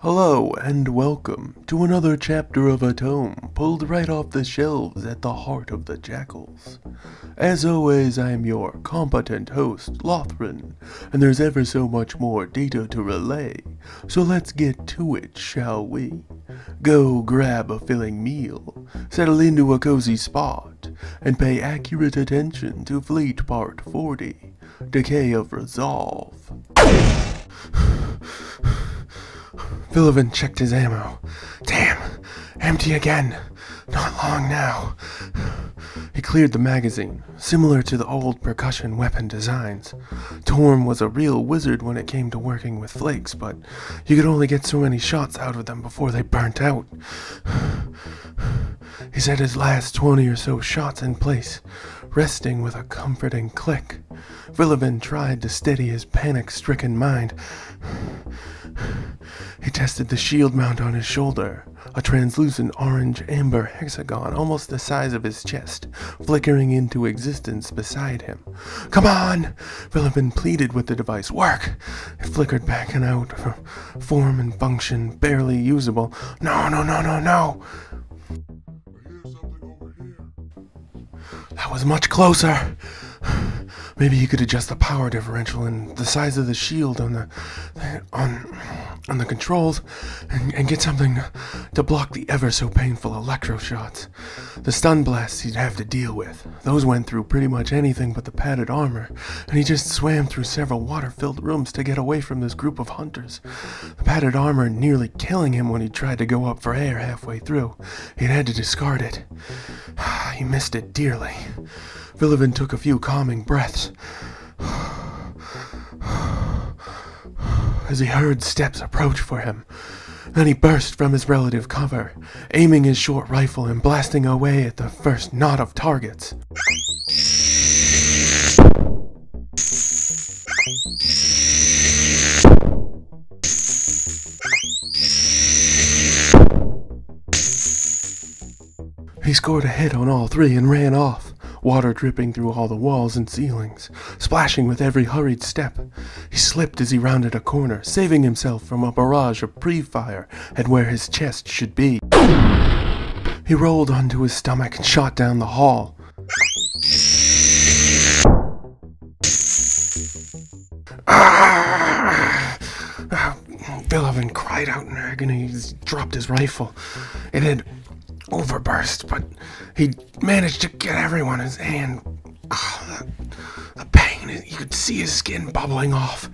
Hello and welcome to another chapter of a tome pulled right off the shelves at the heart of the Jakuls. As always, I am your competent host, Lothrin, and there's ever so much more data to relay, so let's get to it, shall we? Go grab a filling meal, settle into a cozy spot, and pay accurate attention to Fleet Part 40, Decay of Resolve. Vilivin checked his ammo. Damn, empty again. Not long now. He cleared the magazine, similar to the old percussion weapon designs. Torm was a real wizard when it came to working with flakes, but you could only get so many shots out of them before they burnt out. He set his last 20 or so shots in place, resting with a comforting click. Vilivin tried to steady his panic-stricken mind. He tested the shield mount on his shoulder, a translucent orange-amber hexagon almost the size of his chest, flickering into existence beside him. "Come on!" Vilivin pleaded with the device. "Work!" It flickered back and out, form and function barely usable. No! That was much closer. Maybe he could adjust the power differential and the size of the shield on the controls and get something to block the ever so painful electroshots. The stun blasts he'd have to deal with. Those went through pretty much anything but the padded armor, and he just swam through several water-filled rooms to get away from this group of hunters. The padded armor nearly killing him when he tried to go up for air halfway through. He'd had to discard it. He missed it dearly. Vilivin took a few calming breaths as he heard steps approach for him. Then he burst from his relative cover, aiming his short rifle and blasting away at the first knot of targets. He scored a hit on all three and ran off, water dripping through all the walls and ceilings, splashing with every hurried step. He slipped as he rounded a corner, saving himself from a barrage of pre-fire at where his chest should be. He rolled onto his stomach and shot down the hall. Vilivin cried out in agony. He dropped his rifle. It had overburst, but he managed to get everyone his hand. The pain, you could see his skin bubbling off.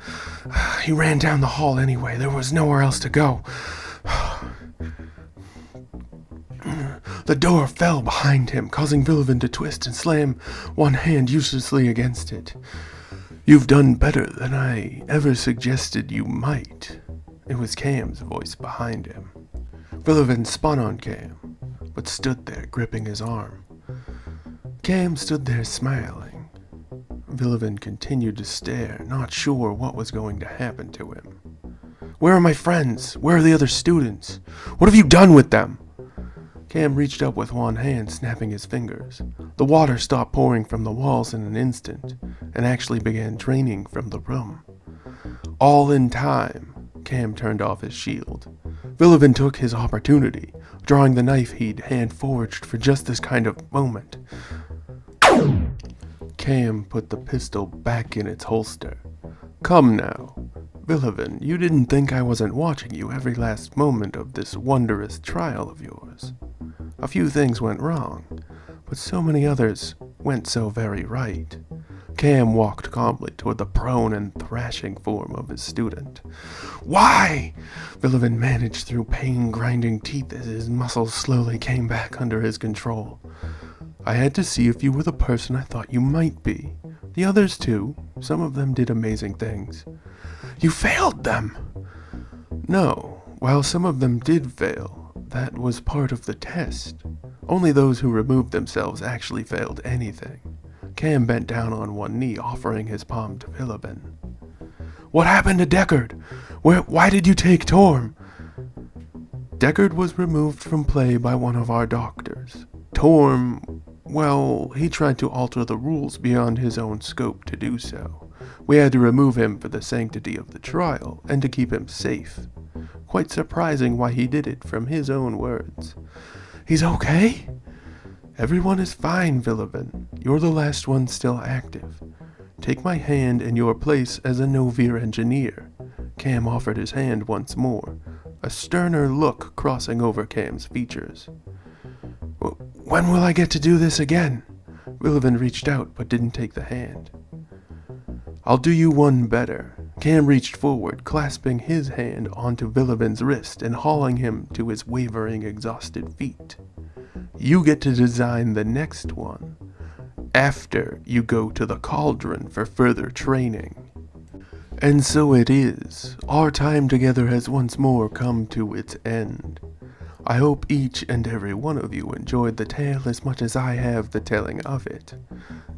He ran down the hall anyway. There was nowhere else to go. The door fell behind him, causing Vilivin to twist and slam one hand uselessly against it. "You've done better than I ever suggested you might." It was Cam's voice behind him. Vilivin spun on Cam, but stood there gripping his arm. Cam stood there smiling. Vilivin continued to stare, not sure what was going to happen to him. "Where are my friends? Where are the other students? What have you done with them?" Cam reached up with one hand, snapping his fingers. The water stopped pouring from the walls in an instant, and actually began draining from the room. All in time, Cam turned off his shield. Vilivin took his opportunity, drawing the knife he'd hand-forged for just this kind of moment. Cam put the pistol back in its holster. "Come now. Vilivin, you didn't think I wasn't watching you every last moment of this wondrous trial of yours. A few things went wrong, but so many others went so very right." Cam walked calmly toward the prone and thrashing form of his student. "Why?" Vilivin managed through pain-grinding teeth as his muscles slowly came back under his control. "I had to see if you were the person I thought you might be. The others too. Some of them did amazing things." "You failed them!" "No. While some of them did fail, that was part of the test. Only those who removed themselves actually failed anything." Cam bent down on one knee, offering his palm to Vilivin. "What happened to Deckard? Why did you take Torm?" "Deckard was removed from play by one of our doctors. Torm, well, he tried to alter the rules beyond his own scope to do so. We had to remove him for the sanctity of the trial and to keep him safe. Quite surprising why he did it from his own words. He's okay? Everyone is fine, Vilivin. You're the last one still active. Take my hand in your place as a Novir engineer. Cam offered his hand once more, a sterner look crossing over Cam's features. When will I get to do this again? Vilivin reached out but didn't take the hand. I'll do you one better. Cam reached forward, clasping his hand onto Vilivin's wrist and hauling him to his wavering, exhausted feet. You get to design the next one, after you go to the cauldron for further training. And so it is. Our time together has once more come to its end. I hope each and every one of you enjoyed the tale as much as I have the telling of it.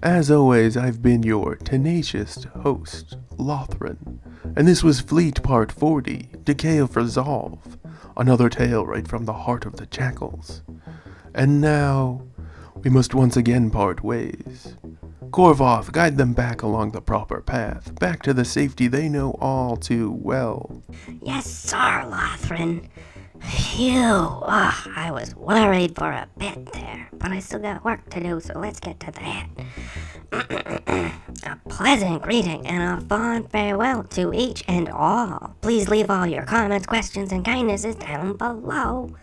As always, I've been your tenacious host, Lothran, and this was Fleet Part 40, Decay of Resolve, another tale right from the heart of the Jakuls. And now, we must once again part ways. Korvoth, guide them back along the proper path, back to the safety they know all too well. Yes, sir, Lothran. Phew, I was worried for a bit there, but I still got work to do, so let's get to that. A pleasant greeting and a fond farewell to each and all. Please leave all your comments, questions, and kindnesses down below.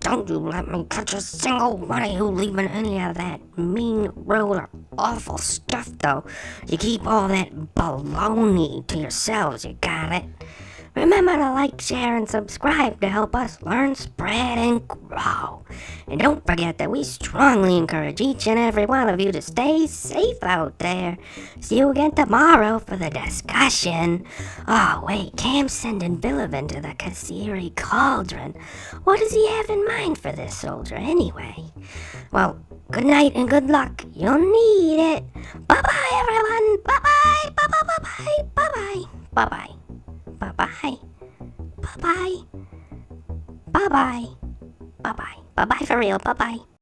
Don't you let me catch a single one of you leaving any of that mean, rude, or awful stuff, though. You keep all that baloney to yourselves, you got it? Remember to like, share, and subscribe to help us learn, spread, and grow. And don't forget that we strongly encourage each and every one of you to stay safe out there. See you again tomorrow for the discussion. Oh, wait, Cam's sending Vilivin to the Kasiri Cauldron. What does he have in mind for this soldier, anyway? Well, good night and good luck. You'll need it. Bye-bye, everyone. Bye-bye. Bye-bye. Bye-bye. Bye-bye. Bye-bye. Bye-bye. Bye-bye. Bye-bye. Bye-bye for real. Bye-bye.